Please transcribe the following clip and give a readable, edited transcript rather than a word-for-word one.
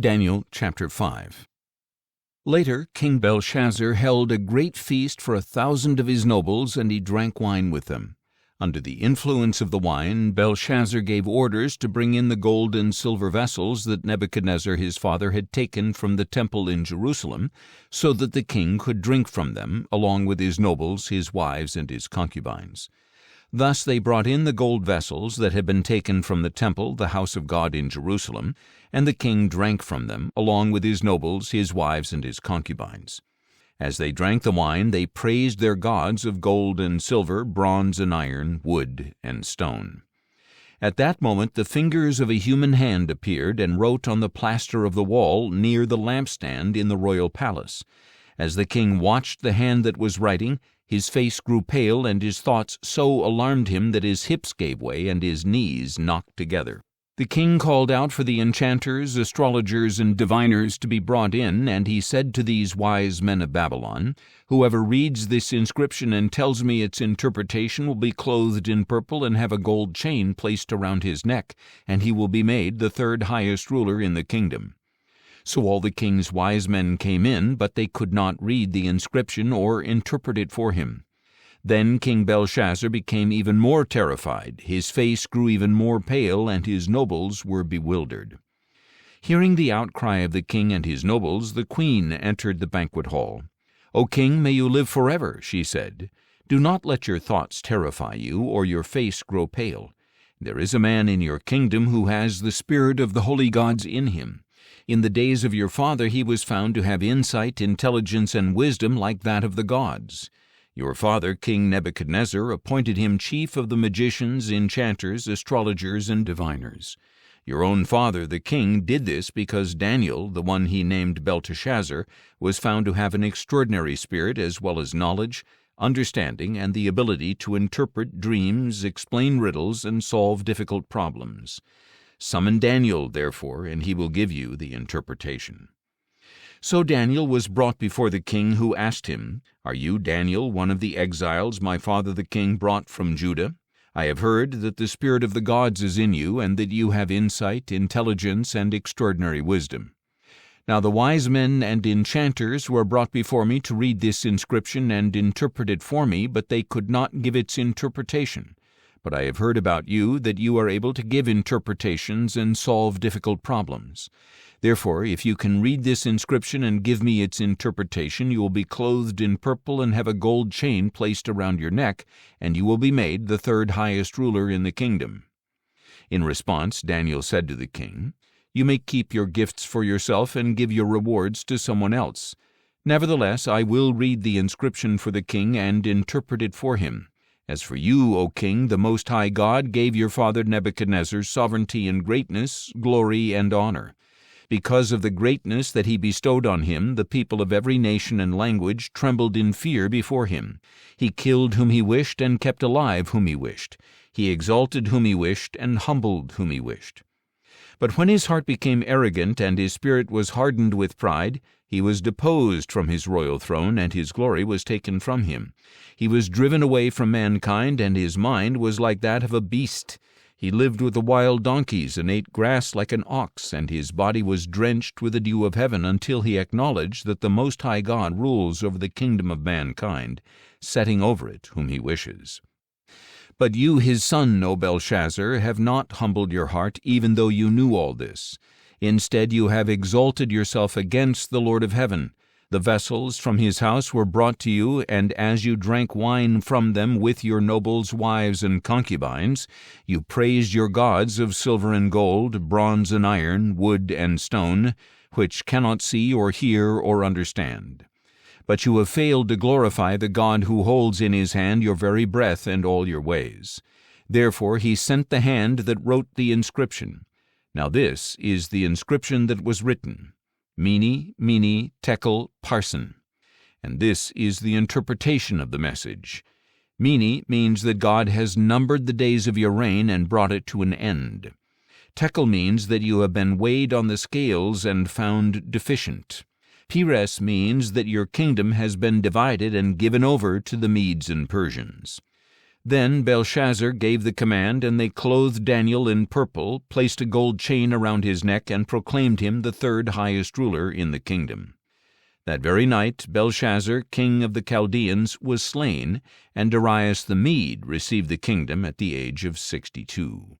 Daniel chapter 5. Later, King Belshazzar held a great feast for 1,000 of his nobles, and he drank wine with them. Under the influence of the wine, Belshazzar gave orders to bring in the gold and silver vessels that Nebuchadnezzar his father had taken from the temple in Jerusalem, so that the king could drink from them, along with his nobles, his wives, and his concubines. Thus they brought in the gold vessels that had been taken from the temple, the house of God in Jerusalem, and the king drank from them, along with his nobles, his wives, and his concubines. As they drank the wine, they praised their gods of gold and silver, bronze and iron, wood and stone. At that moment the fingers of a human hand appeared and wrote on the plaster of the wall near the lampstand in the royal palace. As the king watched the hand that was writing, his face grew pale, and his thoughts so alarmed him that his hips gave way and his knees knocked together. The king called out for the enchanters, astrologers, and diviners to be brought in, and he said to these wise men of Babylon, "Whoever reads this inscription and tells me its interpretation will be clothed in purple and have a gold chain placed around his neck, and he will be made the third highest ruler in the kingdom." So all the king's wise men came in, but they could not read the inscription or interpret it for him. Then King Belshazzar became even more terrified, his face grew even more pale, and his nobles were bewildered. Hearing the outcry of the king and his nobles, the queen entered the banquet hall. "O king, may you live forever," she said. "Do not let your thoughts terrify you, or your face grow pale. There is a man in your kingdom who has the spirit of the holy gods in him. In the days of your father he was found to have insight, intelligence, and wisdom like that of the gods. Your father, King Nebuchadnezzar, appointed him chief of the magicians, enchanters, astrologers, and diviners. Your own father, the king, did this because Daniel, the one he named Belteshazzar, was found to have an extraordinary spirit as well as knowledge, understanding, and the ability to interpret dreams, explain riddles, and solve difficult problems. Summon Daniel, therefore, and he will give you the interpretation." So Daniel was brought before the king, who asked him, "Are you, Daniel, one of the exiles my father the king brought from Judah? I have heard that the spirit of the gods is in you, and that you have insight, intelligence, and extraordinary wisdom. Now the wise men and enchanters were brought before me to read this inscription and interpret it for me, but they could not give its interpretation. But I have heard about you that you are able to give interpretations and solve difficult problems. Therefore, if you can read this inscription and give me its interpretation, you will be clothed in purple and have a gold chain placed around your neck, and you will be made the third highest ruler in the kingdom." In response, Daniel said to the king, "You may keep your gifts for yourself and give your rewards to someone else. Nevertheless, I will read the inscription for the king and interpret it for him. As for you, O king, the Most High God gave your father Nebuchadnezzar sovereignty and greatness, glory and honor. Because of the greatness that he bestowed on him, the people of every nation and language trembled in fear before him. He killed whom he wished and kept alive whom he wished. He exalted whom he wished and humbled whom he wished. But when his heart became arrogant and his spirit was hardened with pride, he was deposed from his royal throne, and his glory was taken from him. He was driven away from mankind, and his mind was like that of a beast. He lived with the wild donkeys and ate grass like an ox, and his body was drenched with the dew of heaven until he acknowledged that the Most High God rules over the kingdom of mankind, setting over it whom he wishes. But you, his son, O Belshazzar, have not humbled your heart, even though you knew all this. Instead, you have exalted yourself against the Lord of heaven. The vessels from his house were brought to you, and as you drank wine from them with your nobles, wives, and concubines, you praised your gods of silver and gold, bronze and iron, wood and stone, which cannot see or hear or understand. But you have failed to glorify the God who holds in his hand your very breath and all your ways. Therefore he sent the hand that wrote the inscription. Now this is the inscription that was written: Mene, Mene, Tekel, Parsin. And this is the interpretation of the message. Mene means that God has numbered the days of your reign and brought it to an end. Tekel means that you have been weighed on the scales and found deficient. Peres means that your kingdom has been divided and given over to the Medes and Persians. Then Belshazzar gave the command, and they clothed Daniel in purple, placed a gold chain around his neck, and proclaimed him the third highest ruler in the kingdom. That very night Belshazzar, king of the Chaldeans, was slain, and Darius the Mede received the kingdom at the age of 62.